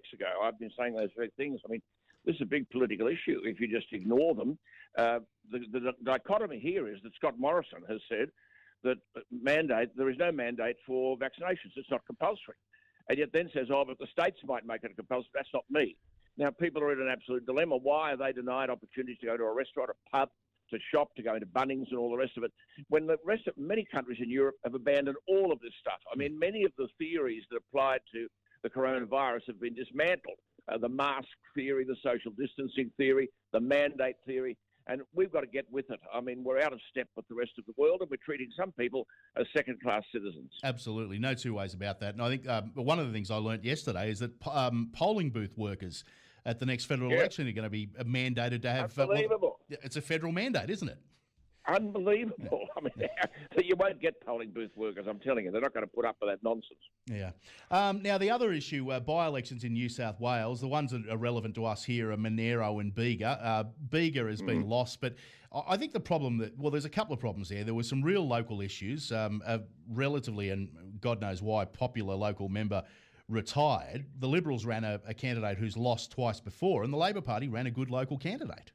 weeks ago. I've been saying those very things. I mean, this is a big political issue if you just ignore them. The dichotomy here is that Scott Morrison has said that there is no mandate for vaccinations. It's not compulsory. And yet then says, but the states might make it compulsory. That's not me. Now, people are in an absolute dilemma. Why are they denied opportunities to go to a restaurant, a pub, to shop, to go into Bunnings and all the rest of it, when the rest of many countries in Europe have abandoned all of this stuff? I mean, many of the theories that applied to the coronavirus have been dismantled. The mask theory, the social distancing theory, the mandate theory, and we've got to get with it. I mean, we're out of step with the rest of the world, and we're treating some people as second-class citizens. Absolutely, no two ways about that. And I think one of the things I learnt yesterday is that polling booth workers at the next federal election are going to be mandated to have... Unbelievable. It's a federal mandate, isn't it? Unbelievable. I mean, you won't get polling booth workers, I'm telling you. They're not going to put up with that nonsense. Yeah. Now, the other issue, by-elections in New South Wales, the ones that are relevant to us here are Monero and Bega. Bega has been lost, but I think the problem there's a couple of problems there. There were some real local issues, a relatively, and God knows why, popular local member retired. The Liberals ran a candidate who's lost twice before, and the Labor Party ran a good local candidate.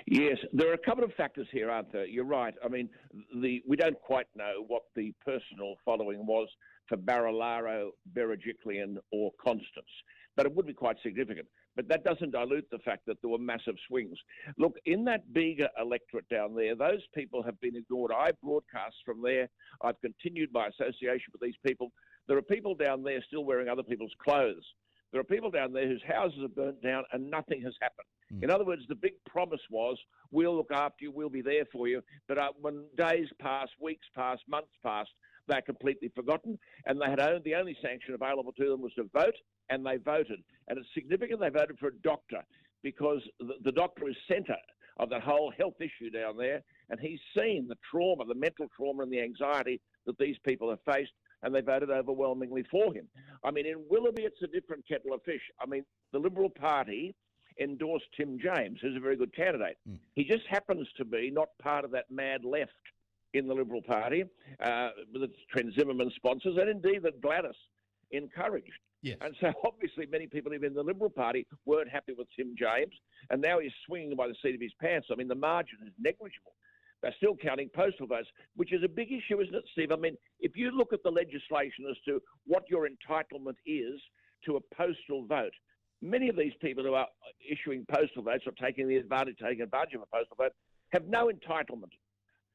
Yes, there are a couple of factors here, aren't there? You're right. I mean, we don't quite know what the personal following was for Barilaro, Berejiklian or Constance, but it would be quite significant. But that doesn't dilute the fact that there were massive swings. Look, in that Bega electorate down there, those people have been ignored. I broadcast from there. I've continued my association with these people. There are people down there still wearing other people's clothes. There are people down there whose houses are burnt down and nothing has happened. In other words, the big promise was, we'll look after you, we'll be there for you. But when days passed, weeks passed, months passed, they're completely forgotten. And they had the only sanction available to them was to vote, and they voted. And it's significant they voted for a doctor, because the doctor is centre of that whole health issue down there. And he's seen the trauma, the mental trauma and the anxiety that these people have faced, and they voted overwhelmingly for him. I mean, in Willoughby, it's a different kettle of fish. I mean, the Liberal Party endorsed Tim James, who's a very good candidate. He just happens to be not part of that mad left in the Liberal Party that Trent Zimmerman sponsors, and indeed that Gladys encouraged. Yes. And so obviously many people even in the Liberal Party weren't happy with Tim James, and now he's swinging by the seat of his pants. I mean, the margin is negligible. They're still counting postal votes, which is a big issue, isn't it, Steve? I mean, if you look at the legislation as to what your entitlement is to a postal vote, many of these people who are issuing postal votes or taking advantage of a postal vote have no entitlement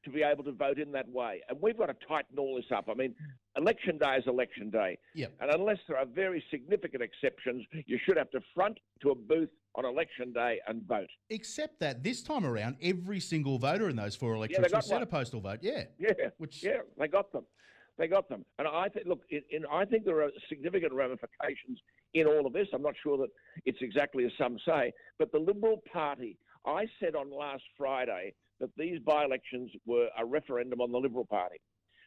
to be able to vote in that way. And we've got to tighten all this up. I mean, election day is election day. Yep. And unless there are very significant exceptions, you should have to front to a booth on election day and vote. Except that this time around, every single voter in those four electorates was sent a postal vote. Yeah. Yeah. Yeah, they got them. They got them. And I think, look, I think there are significant ramifications in all of this. I'm not sure that it's exactly as some say, but the Liberal Party, I said on last Friday that these by-elections were a referendum on the Liberal Party.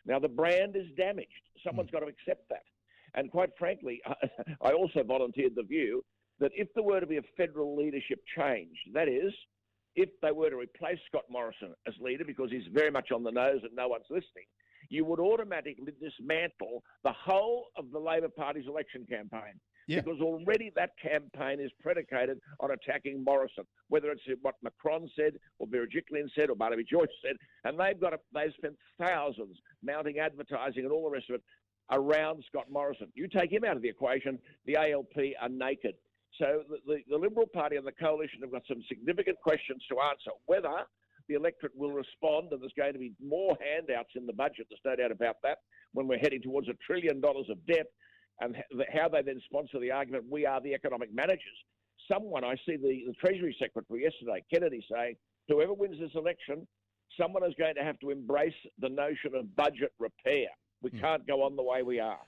Now, the brand is damaged. Someone's got to accept that. And quite frankly, I also volunteered the view that if there were to be a federal leadership change, that is, if they were to replace Scott Morrison as leader because he's very much on the nose and no one's listening, you would automatically dismantle the whole of the Labor Party's election campaign. Yeah. Because already that campaign is predicated on attacking Morrison, whether it's what Macron said or Berejiklian said or Barnaby Joyce said, and they've spent thousands mounting advertising and all the rest of it around Scott Morrison. You take him out of the equation, the ALP are naked. So the Liberal Party and the coalition have got some significant questions to answer, whether the electorate will respond, and there's going to be more handouts in the budget, there's no doubt about that, when we're heading towards $1 trillion of debt, and how they then sponsor the argument, we are the economic managers. I see the Treasury Secretary yesterday, Kennedy, saying, whoever wins this election, someone is going to have to embrace the notion of budget repair. We can't go on the way we are.